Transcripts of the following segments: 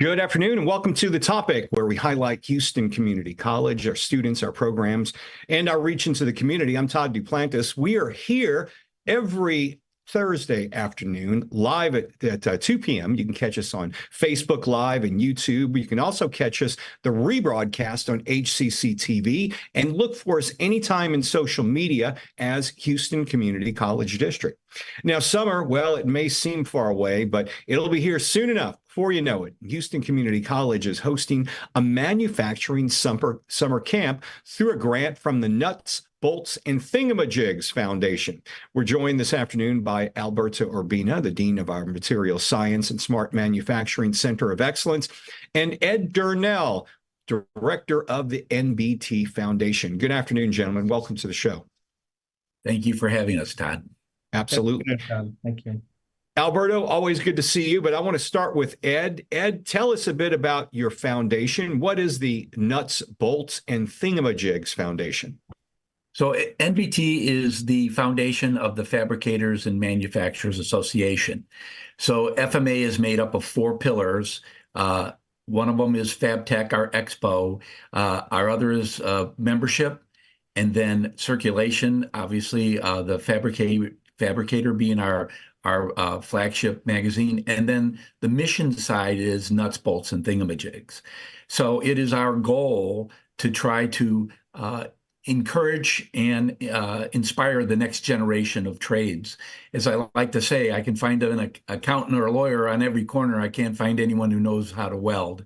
Good afternoon and welcome to The Topic, where we highlight Houston Community College, our students, our programs, and our reach into the community. I'm Todd Duplantis. We are here every Thursday afternoon, live at 2 p.m. You can catch us on Facebook Live and YouTube. You can also catch us the rebroadcast on HCCTV and look for us anytime in social media as Houston Community College District. Now, summer, well, it may seem far away, but it'll be here soon enough. Before you know it, Houston Community College is hosting a manufacturing summer camp through a grant from the Nuts, Bolts, and Thingamajigs Foundation. We're joined this afternoon by Alberto Urbina, the Dean of our Material Science and Smart Manufacturing Center of Excellence, and Ed Dernulc, Director of the NBT Foundation. Good afternoon, gentlemen. Welcome to the show. Thank you for having us, Todd. Absolutely. Thank you. Alberto, always good to see you, but I want to start with Ed. Ed, tell us a bit about your foundation. What is the Nuts, Bolts, and Thingamajigs Foundation? So NBT is the foundation of the Fabricators and Manufacturers Association. So FMA is made up of four pillars. One of them is FabTech, our expo. Our other is membership, and then circulation, obviously the Fabricator being our flagship magazine, and then the mission side is Nuts, Bolts, and Thingamajigs. So it is our goal to try to encourage and inspire the next generation of trades. As I like to say, I can find an accountant or a lawyer on every corner. I can't find anyone who knows how to weld.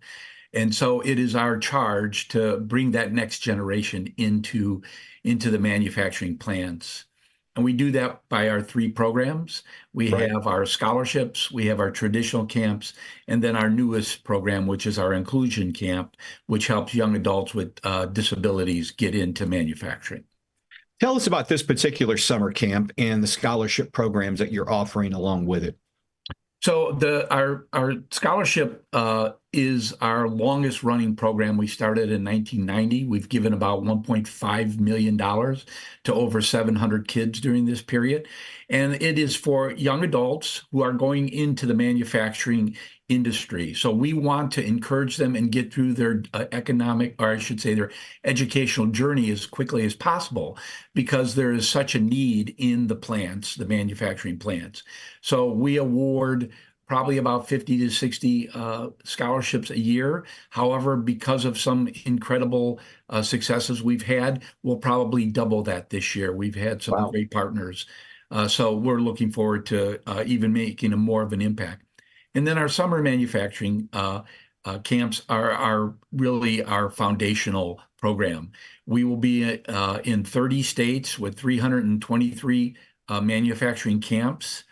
And so it is our charge to bring that next generation into the manufacturing plants. And we do that by our three programs. We have our scholarships, we have our traditional camps, and then our newest program, which is our inclusion camp, which helps young adults with disabilities get into manufacturing. Tell us about this particular summer camp and the scholarship programs that you're offering along with it. So our scholarship is our longest running program. We started in 1990. We've given about $1.5 million to over 700 kids during this period. And it is for young adults who are going into the manufacturing industry. So we want to encourage them and get through their economic, or I should say their educational journey as quickly as possible, because there is such a need in the plants, the manufacturing plants. So we award probably about 50 to 60 scholarships a year. However, because of some incredible successes we've had, we'll probably double that this year. We've had some great partners. So we're looking forward to even making more of an impact. And then our summer manufacturing camps are really our foundational program. We will be in 30 states with 323 manufacturing camps.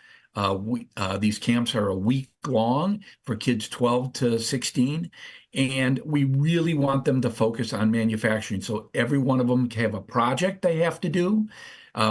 These camps are a week long for kids 12 to 16, and we really want them to focus on manufacturing. So every one of them can have a project they have to do.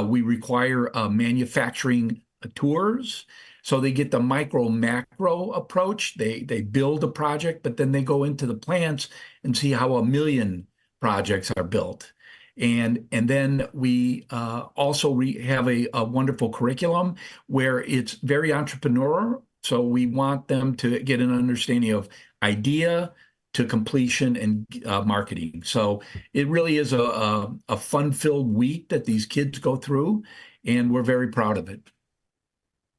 We require manufacturing tours. So they get the micro macro approach. They build a project, but then they go into the plants and see how 1 million projects are built. And then we also have a wonderful curriculum where it's very entrepreneurial. So we want them to get an understanding of idea to completion and marketing. So it really is a fun-filled week that these kids go through, and we're very proud of it.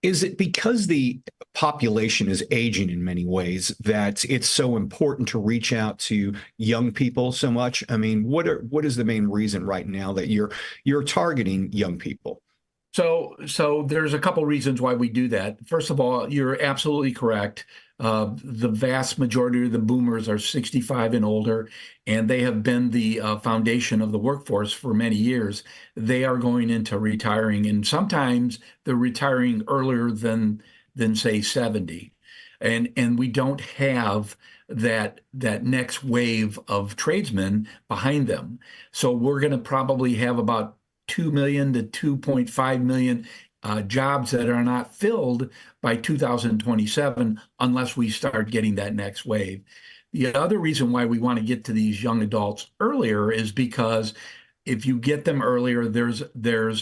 Is it because the population is aging in many ways that it's so important to reach out to young people so much? I mean, what is the main reason right now that you're targeting young people? So there's a couple reasons why we do that. First of all, you're absolutely correct. The vast majority of the boomers are 65 and older, and they have been the foundation of the workforce for many years. They are going into retiring, and sometimes they're retiring earlier than say 70. And we don't have that next wave of tradesmen behind them. So we're going to probably have about 2 million to 2.5 million jobs that are not filled by 2027 unless we start getting that next wave. The other reason why we want to get to these young adults earlier is because if you get them earlier, there's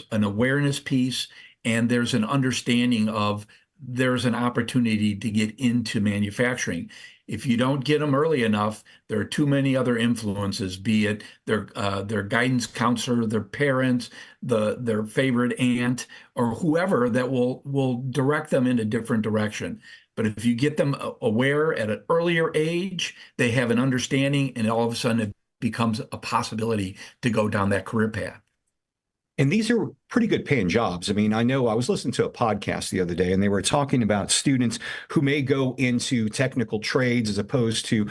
an awareness piece and there's an understanding of there's an opportunity to get into manufacturing. If you don't get them early enough, there are too many other influences, be it their guidance counselor, their parents, their favorite aunt, or whoever that will direct them in a different direction. But if you get them aware at an earlier age, they have an understanding, and all of a sudden it becomes a possibility to go down that career path. And these are pretty good paying jobs. I mean, I know I was listening to a podcast the other day, and they were talking about students who may go into technical trades as opposed to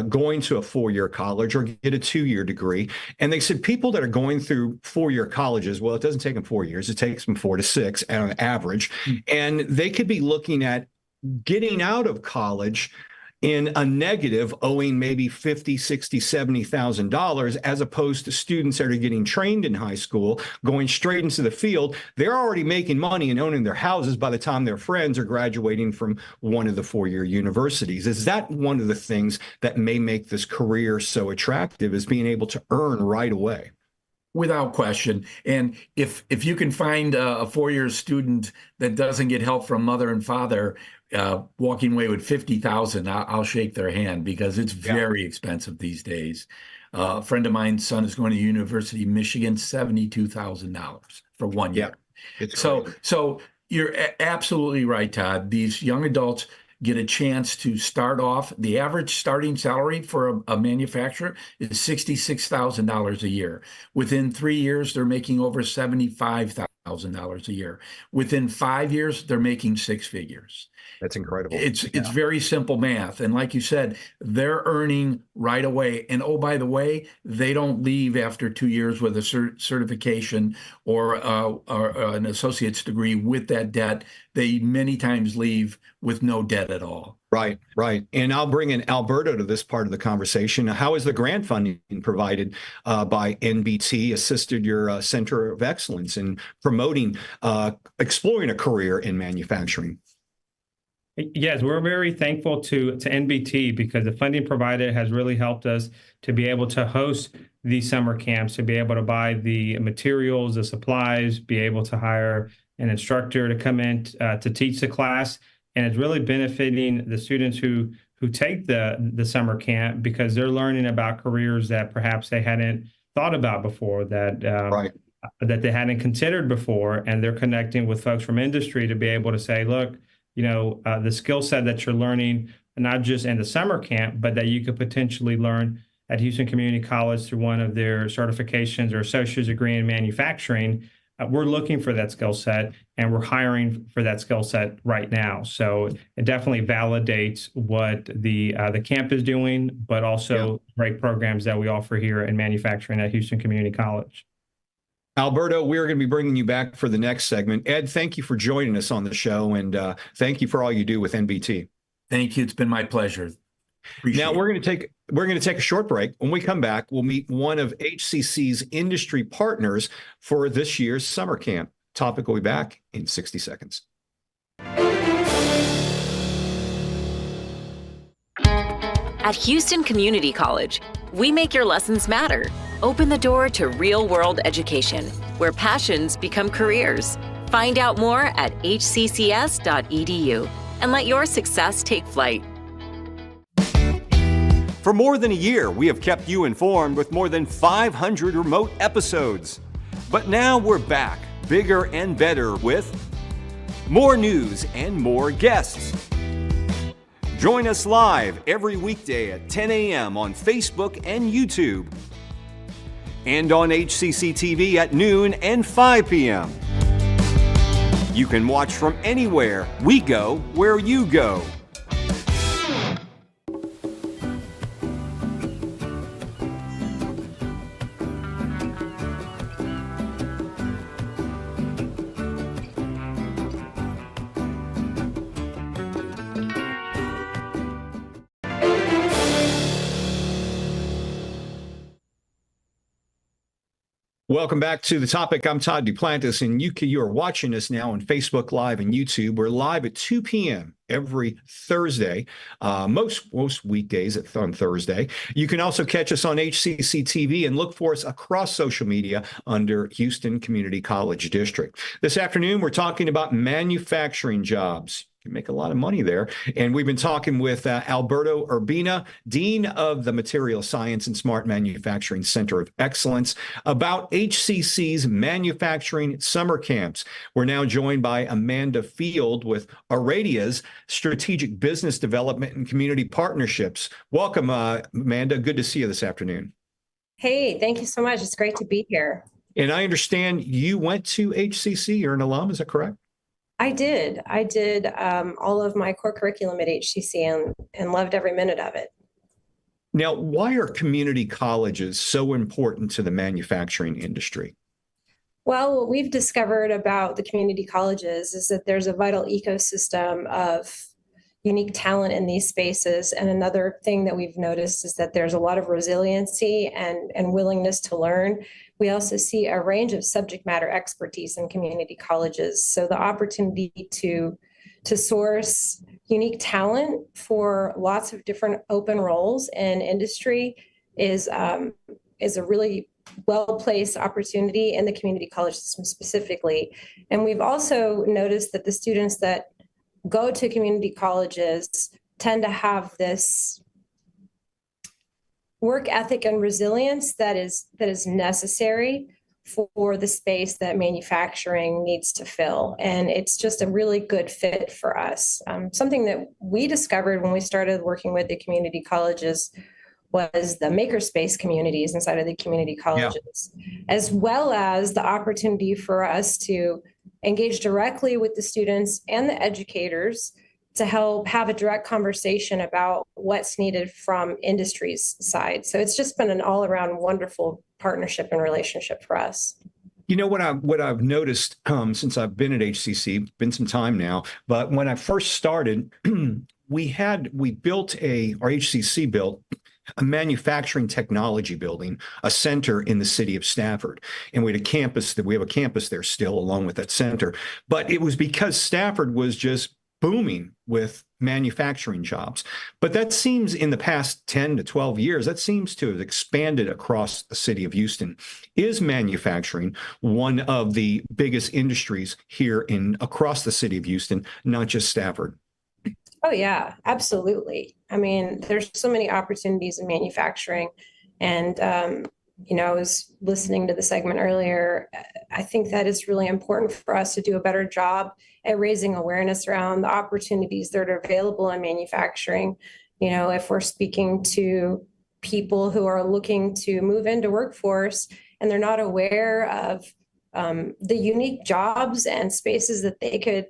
going to a four-year college or get a two-year degree. And they said people that are going through four-year colleges, well, it doesn't take them 4 years. It takes them 4 to 6 on average. And they could be looking at getting out of college in a negative, owing maybe $50,000, $60,000, $70,000, as opposed to students that are getting trained in high school, going straight into the field. They're already making money and owning their houses by the time their friends are graduating from one of the four-year universities. Is that one of the things that may make this career so attractive, is being able to earn right away? Without question. And if you can find a four-year student that doesn't get help from mother and father, walking away with $50,000, I'll shake their hand, because it's very expensive these days. A friend of mine's son is going to University of Michigan, $72,000 for 1 year. So you're absolutely right, Todd. These young adults get a chance to start off. The average starting salary for a manufacturer is $66,000 a year. Within 3 years, they're making over $75,000 a year. Within 5 years, they're making six figures. That's incredible. It's very simple math. And like you said, they're earning right away. And oh, by the way, they don't leave after 2 years with a certification or an associate's degree with that debt. They many times leave with no debt at all. Right, right. And I'll bring in Alberto to this part of the conversation. How is the grant funding provided by NBT assisted your Center of Excellence in promoting, exploring a career in manufacturing? Yes, we're very thankful to NBT, because the funding provided has really helped us to be able to host these summer camps, to be able to buy the materials, the supplies, be able to hire an instructor to come in to teach the class. And it's really benefiting the students who take the summer camp, because they're learning about careers that perhaps they hadn't thought about before, that that they hadn't considered before. And they're connecting with folks from industry to be able to say, look, the skill set that you're learning, not just in the summer camp, but that you could potentially learn at Houston Community College through one of their certifications or associate's degree in manufacturing. We're looking for that skill set, and we're hiring for that skill set right now. So it definitely validates what the camp is doing, but also great programs that we offer here in manufacturing at Houston Community College. Alberto, we're going to be bringing you back for the next segment. Ed, thank you for joining us on the show, and thank you for all you do with NBT. Thank you. It's been my pleasure. Now we're going to take a short break. When we come back, we'll meet one of HCC's industry partners for this year's summer camp. Topic will be back in 60 seconds. At Houston Community College, we make your lessons matter. Open the door to real-world education, where passions become careers. Find out more at hccs.edu and let your success take flight. For more than a year, we have kept you informed with more than 500 remote episodes. But now we're back, bigger and better, with more news and more guests. Join us live every weekday at 10 a.m. on Facebook and YouTube, and on HCCTV at noon and 5 p.m. You can watch from anywhere. We go where you go. Welcome back to the topic. I'm Todd Duplantis, and you are watching us now on Facebook Live and YouTube. We're live at 2 p.m. every Thursday, most weekdays on Thursday. You can also catch us on HCCTV and look for us across social media under Houston Community College District. This afternoon, we're talking about manufacturing jobs. can make a lot of money there. And we've been talking with Alberto Urbina, Dean of the Material Science and Smart Manufacturing Center of Excellence, about HCC's manufacturing summer camps. We're now joined by Amanda Field with Auredia's Strategic Business Development and Community Partnerships. Welcome, Amanda. Good to see you this afternoon. Hey, thank you so much. It's great to be here. And I understand you went to HCC. You're an alum, is that correct? I did all of my core curriculum at HCC and loved every minute of it. Now, why are community colleges so important to the manufacturing industry? Well, what we've discovered about the community colleges is that there's a vital ecosystem of unique talent in these spaces. And another thing that we've noticed is that there's a lot of resiliency and willingness to learn. We also see a range of subject matter expertise in community colleges. So the opportunity to source unique talent for lots of different open roles in industry is a really well-placed opportunity in the community college system specifically. And we've also noticed that the students that go to community colleges tend to have this work ethic and resilience that is necessary for the space that manufacturing needs to fill. And it's just a really good fit for us. Something that we discovered when we started working with the community colleges was the makerspace communities inside of the community colleges, as well as the opportunity for us to engage directly with the students and the educators to help have a direct conversation about what's needed from industry's side. So it's just been an all-around wonderful partnership and relationship for us. You know, what I've noticed since I've been at HCC, been some time now, but when I first started, HCC built a manufacturing technology building, a center in the city of Stafford. And we have a campus there still along with that center. But it was because Stafford was just booming with manufacturing jobs. But that seems in the past 10 to 12 years, that seems to have expanded across the city of Houston. Is manufacturing one of the biggest industries here across the city of Houston, not just Stafford? Oh, yeah, absolutely. I mean, there's so many opportunities in manufacturing. And, I was listening to the segment earlier. I think that it's really important for us to do a better job at raising awareness around the opportunities that are available in manufacturing. If we're speaking to people who are looking to move into workforce and they're not aware of the unique jobs and spaces that they could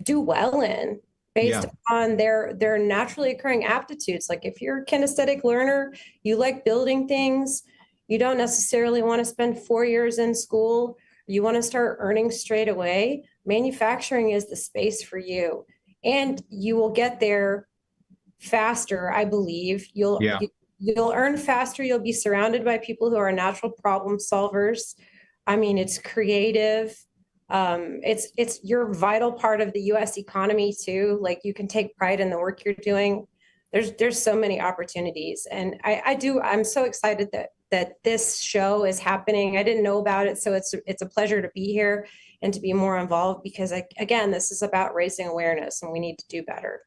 do well in, based on their naturally occurring aptitudes. Like if you're a kinesthetic learner, you like building things, you don't necessarily want to spend 4 years in school, you want to start earning straight away, manufacturing is the space for you. And you will get there faster, I believe. You'll earn faster, you'll be surrounded by people who are natural problem solvers. I mean, it's creative. It's your vital part of the U.S. economy too. Like you can take pride in the work you're doing. There's so many opportunities, and I'm so excited that this show is happening. I didn't know about it, so it's a pleasure to be here and to be more involved because again, this is about raising awareness, and we need to do better.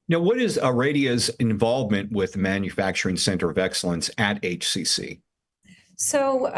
Now, what is Auredia's involvement with the Manufacturing Center of Excellence at HCC? So,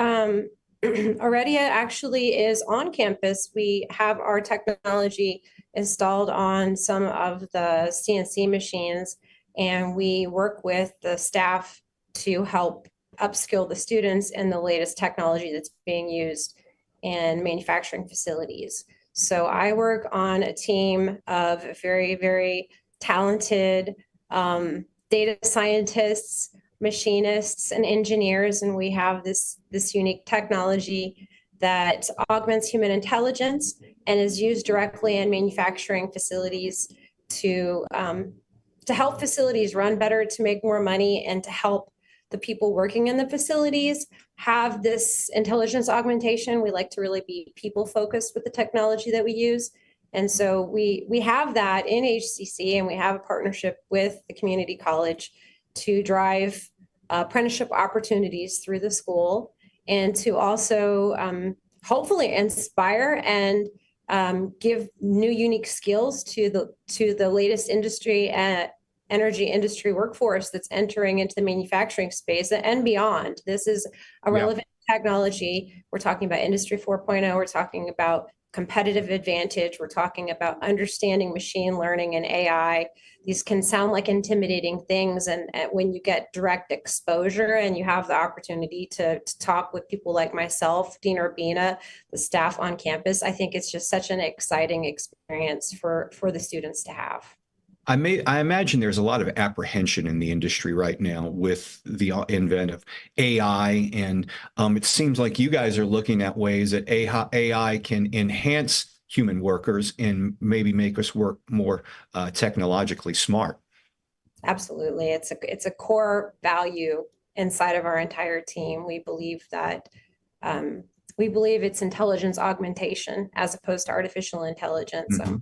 Auredia actually is on campus. We have our technology installed on some of the CNC machines, and we work with the staff to help upskill the students in the latest technology that's being used in manufacturing facilities. So I work on a team of very, very talented data scientists, machinists, and engineers, and we have this unique technology that augments human intelligence and is used directly in manufacturing facilities to help facilities run better, to make more money, and to help the people working in the facilities have this intelligence augmentation. We like to really be people focused with the technology that we use. And so we have that in HCC, and we have a partnership with the community college to drive apprenticeship opportunities through the school, and to also hopefully inspire and give new unique skills to the latest industry and energy industry workforce that's entering into the manufacturing space and beyond. This is a relevant technology. We're talking about Industry 4.0. We're talking about competitive advantage. We're talking about understanding machine learning and AI. These can sound like intimidating things. And when you get direct exposure and you have the opportunity to talk with people like myself, Dean Urbina, the staff on campus, I think it's just such an exciting experience for the students to have. I imagine there's a lot of apprehension in the industry right now with the advent of AI, and it seems like you guys are looking at ways that AI can enhance human workers and maybe make us work more technologically smart. Absolutely. It's a core value inside of our entire team. We believe that it's intelligence augmentation as opposed to artificial intelligence. Mm-hmm.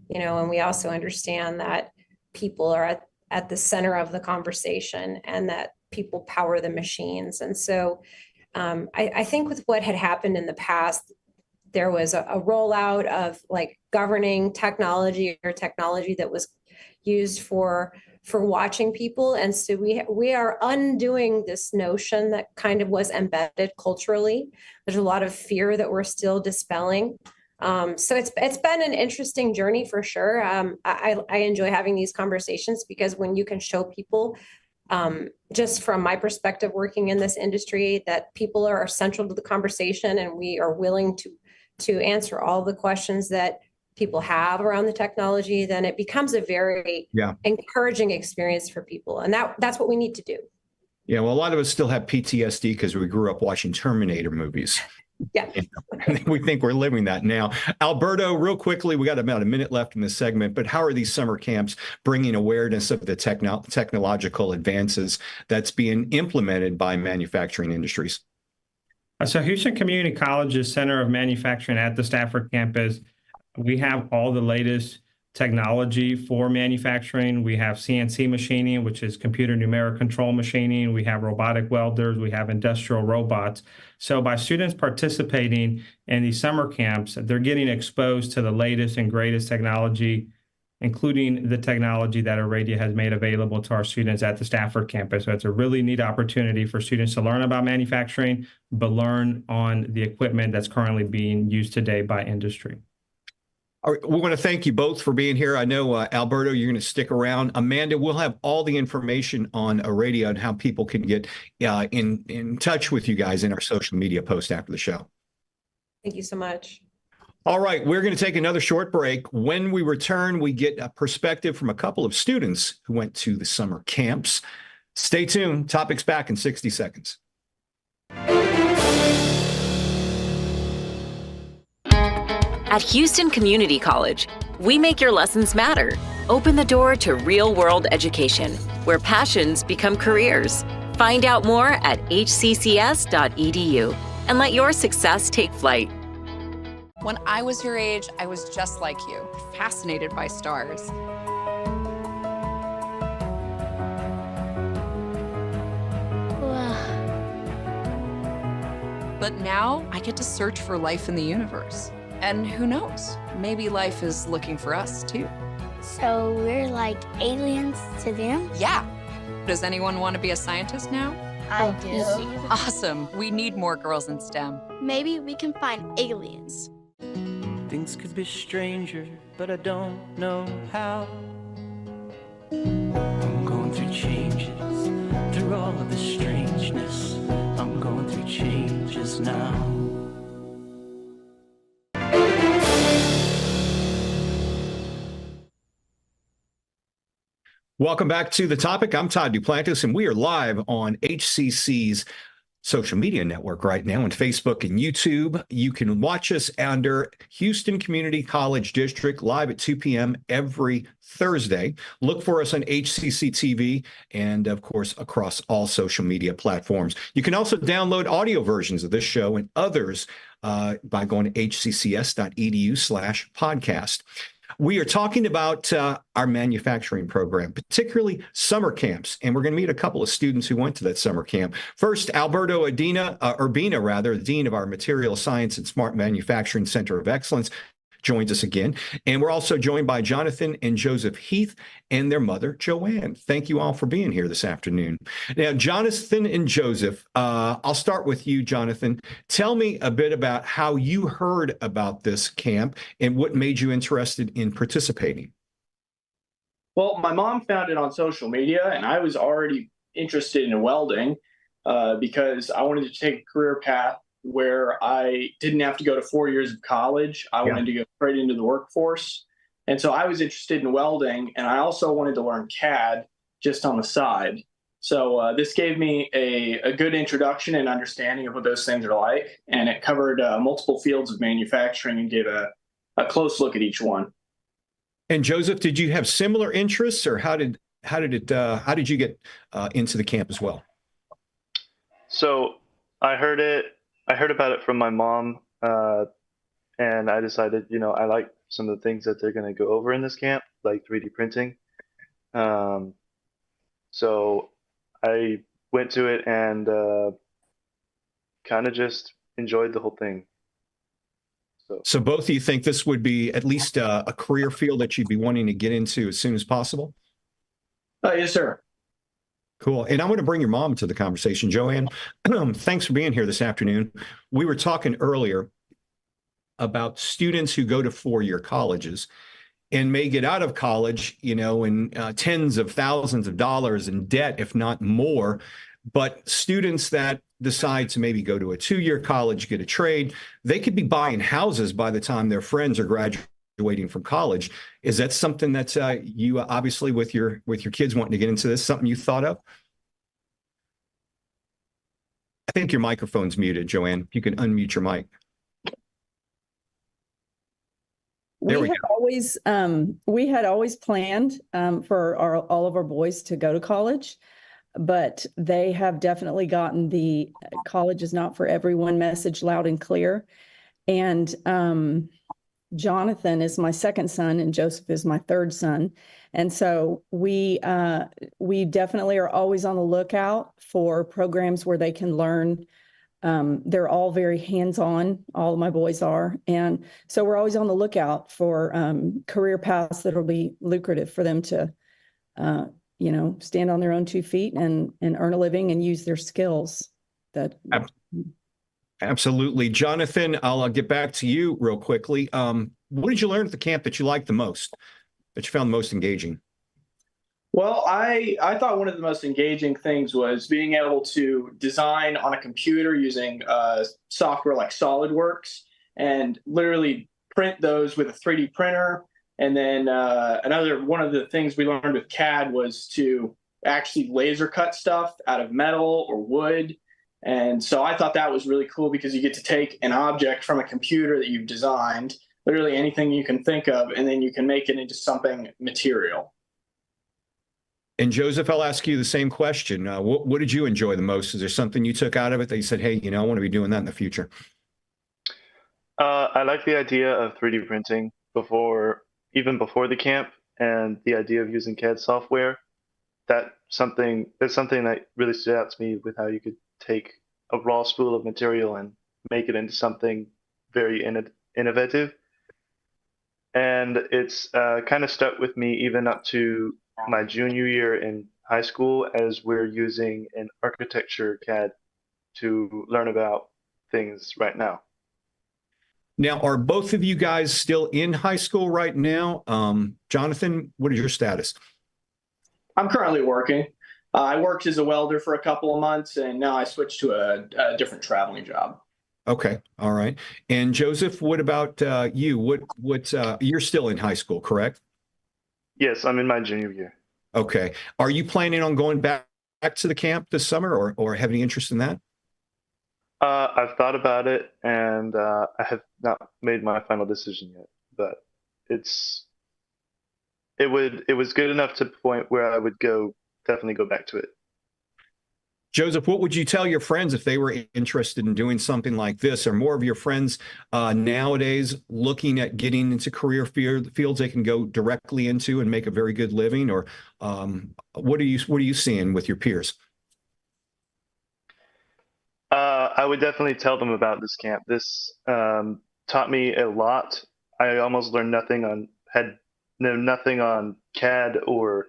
And we also understand that people are at the center of the conversation and that people power the machines. And so I think with what had happened in the past, there was a rollout of like governing technology or technology that was used for watching people. And so we are undoing this notion that kind of was embedded culturally. There's a lot of fear that we're still dispelling. So it's been an interesting journey for sure. I enjoy having these conversations because when you can show people, just from my perspective, working in this industry, that people are central to the conversation and we are willing to answer all the questions that people have around the technology, then it becomes a very encouraging experience for people. And that's what we need to do. Yeah, well, a lot of us still have PTSD because we grew up watching Terminator movies. Yeah. And we think we're living that now. Alberto, real quickly, we got about a minute left in this segment, but how are these summer camps bringing awareness of the technological advances that's being implemented by manufacturing industries? So Houston Community College's Center of Manufacturing at the Stafford campus, we have all the latest technology for manufacturing. We have CNC machining, which is computer numeric control machining. We have robotic welders. We have industrial robots. So by students participating in these summer camps, they're getting exposed to the latest and greatest technology, including the technology that Auredia has made available to our students at the Stafford campus. So it's a really neat opportunity for students to learn about manufacturing, but learn on the equipment that's currently being used today by industry. All right, we want to thank you both for being here. I know, Alberto, you're going to stick around. Amanda, we'll have all the information on Auredia and how people can get in touch with you guys in our social media post after the show. Thank you so much. All right, we're going to take another short break. When we return, we get a perspective from a couple of students who went to the summer camps. Stay tuned. Topic's back in 60 seconds. At Houston Community College, we make your lessons matter. Open the door to real-world education, where passions become careers. Find out more at hccs.edu and let your success take flight. When I was your age, I was just like you, fascinated by stars. But now I get to search for life in the universe. And who knows, maybe life is looking for us too. So we're like aliens to them? Yeah. Does anyone want to be a scientist now? I do. Awesome. We need more girls in STEM. Maybe we can find aliens. Things could be stranger, but I don't know how. I'm going through changes, through all of the strangeness. I'm going through changes now. Welcome back to The Topic. I'm Todd Duplantis, and we are live on HCC's social media network right now on Facebook and YouTube. You can watch us under Houston Community College District live at 2 p.m. every Thursday. Look for us on HCCTV and, of course, across all social media platforms. You can also download audio versions of this show and others by going to hccs.edu/podcast. We are talking about our manufacturing program, particularly summer camps, and we're going to meet a couple of students who went to that summer camp. First, Alberto Urbina, the Dean of our Material Science and Smart Manufacturing Center of Excellence. joins us again. And we're also joined by Jonathan and Joseph Heath and their mother, Joanne. Thank you all for being here this afternoon. Now, Jonathan and Joseph, I'll start with you, Jonathan. Tell me a bit about how you heard about this camp and what made you interested in participating. Well, my mom found it on social media, and I was already interested in welding because I wanted to take a career path where I didn't have to go to 4 years of college. I wanted to go straight into the workforce. And so I was interested in welding, and I also wanted to learn CAD just on the side. So this gave me a good introduction and understanding of what those things are like, and it covered multiple fields of manufacturing and gave a close look at each one. And Joseph, did you have similar interests, or how did you get into the camp as well? So I heard about it from my mom, and I decided, I like some of the things that they're going to go over in this camp, like 3D printing. So I went to it and kind of just enjoyed the whole thing. So both of you think this would be at least a career field that you'd be wanting to get into as soon as possible? Yes, sir. Cool. And I'm going to bring your mom to the conversation. Joanne, thanks for being here this afternoon. We were talking earlier about students who go to four-year colleges and may get out of college, in tens of thousands of dollars in debt, if not more. But students that decide to maybe go to a two-year college, get a trade, they could be buying houses by the time their friends are graduating from college. Is that something that you obviously with your kids wanting to get into this, something you thought of? I think your microphone's muted, Joanne. If you can unmute your mic. We had always planned for all of our boys to go to college, but they have definitely gotten the college is not for everyone message loud and clear. And Jonathan is my second son and Joseph is my third son. And so we definitely are always on the lookout for programs where they can learn. They're all very hands-on, all of my boys are. And so we're always on the lookout for career paths that will be lucrative for them to, stand on their own 2 feet and earn a living and use their skills. Absolutely. Jonathan, I'll get back to you real quickly. What did you learn at the camp that you liked the most, that you found the most engaging? Well, I thought one of the most engaging things was being able to design on a computer using software like SolidWorks and literally print those with a 3D printer. And then one of the things we learned with CAD was to actually laser cut stuff out of metal or wood. And so I thought that was really cool because you get to take an object from a computer that you've designed, literally anything you can think of, and then you can make it into something material. And Joseph, I'll ask you the same question. What did you enjoy the most? Is there something you took out of it that you said, hey, I want to be doing that in the future? I like the idea of 3D printing even before the camp, and the idea of using CAD software. That's something that really stood out to me, with how you could take a raw spool of material and make it into something very innovative. And it's kind of stuck with me even up to my junior year in high school, as we're using an architecture CAD to learn about things right now. Now, are both of you guys still in high school right now? Jonathan, what is your status? I'm currently working. I worked as a welder for a couple of months, and now I switched to a different traveling job. Okay. All right. And Joseph, what about you? You're still in high school, correct? Yes, I'm in my junior year. Okay. Are you planning on going back to the camp this summer, or have any interest in that? I've thought about it, and I have not made my final decision yet, but it was good enough to the point where I would definitely go back to it. Joseph, what would you tell your friends if they were interested in doing something like this? Are more of your friends nowadays looking at getting into career fields they can go directly into and make a very good living? Or what are you seeing with your peers? I would definitely tell them about this camp. This taught me a lot. I almost learned nothing on CAD or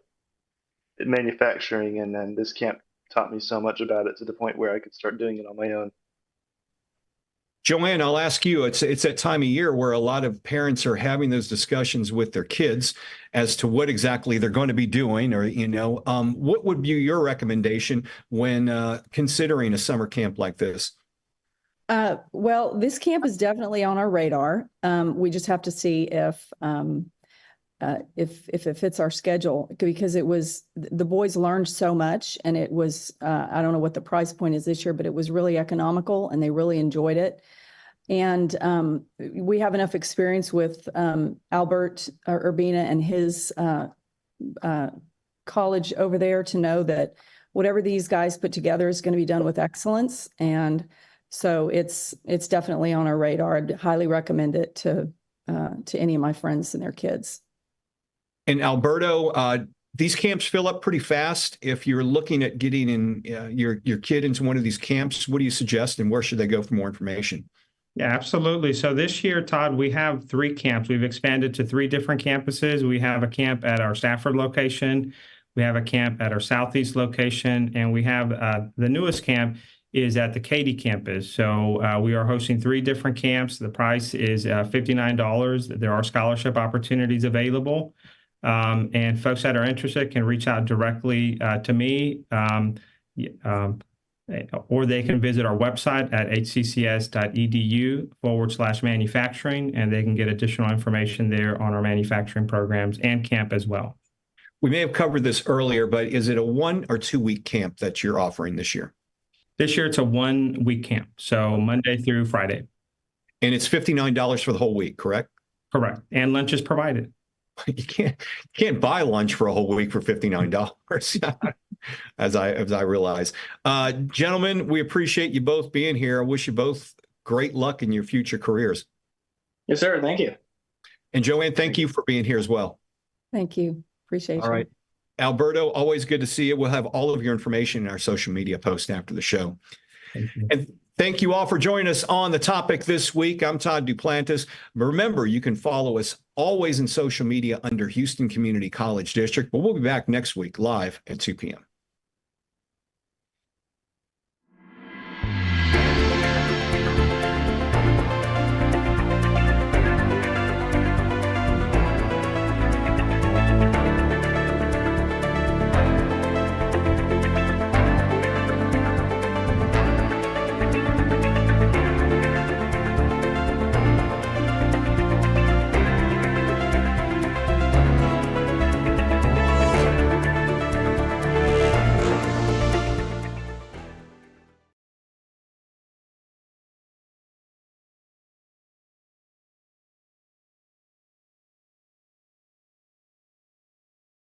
manufacturing, and then this camp taught me so much about it to the point where I could start doing it on my own. Joanne, I'll ask you, it's that time of year where a lot of parents are having those discussions with their kids as to what exactly they're going to be doing, or, what would be your recommendation when considering a summer camp like this? Well, this camp is definitely on our radar. We just have to see if it fits our schedule, because the boys learned so much, and it was, I don't know what the price point is this year, but it was really economical and they really enjoyed it. And we have enough experience with Alberto Urbina and his college over there to know that whatever these guys put together is going to be done with excellence. And so it's definitely on our radar. I'd highly recommend it to any of my friends and their kids. And Alberto, these camps fill up pretty fast. If you're looking at getting in your kid into one of these camps, what do you suggest, and where should they go for more information? Yeah, absolutely. So this year, Todd, we have 3 camps. We've expanded to 3 different campuses. We have a camp at our Stafford location. We have a camp at our Southeast location, and we have the newest camp is at the Katy campus. So we are hosting 3 different camps. The price is $59. There are scholarship opportunities available. And folks that are interested can reach out directly to me, or they can visit our website at hccs.edu/manufacturing, and they can get additional information there on our manufacturing programs and camp as well. We may have covered this earlier, but is it a 1 or 2 week camp that you're offering this year? This year, it's a 1 week camp, so Monday through Friday. And it's $59 for the whole week, correct? Correct. And lunch is provided. You can't buy lunch for a whole week for $59, as I realize. Gentlemen, we appreciate you both being here. I wish you both great luck in your future careers. Yes, sir. Thank you. And Joanne, thank you for being here as well. Thank you. Appreciate you. All right. Alberto, always good to see you. We'll have all of your information in our social media post after the show. Thank you. And thank you all for joining us on the topic this week. I'm Todd Duplantis. Remember, you can follow us always in social media under Houston Community College District, but we'll be back next week live at 2 p.m.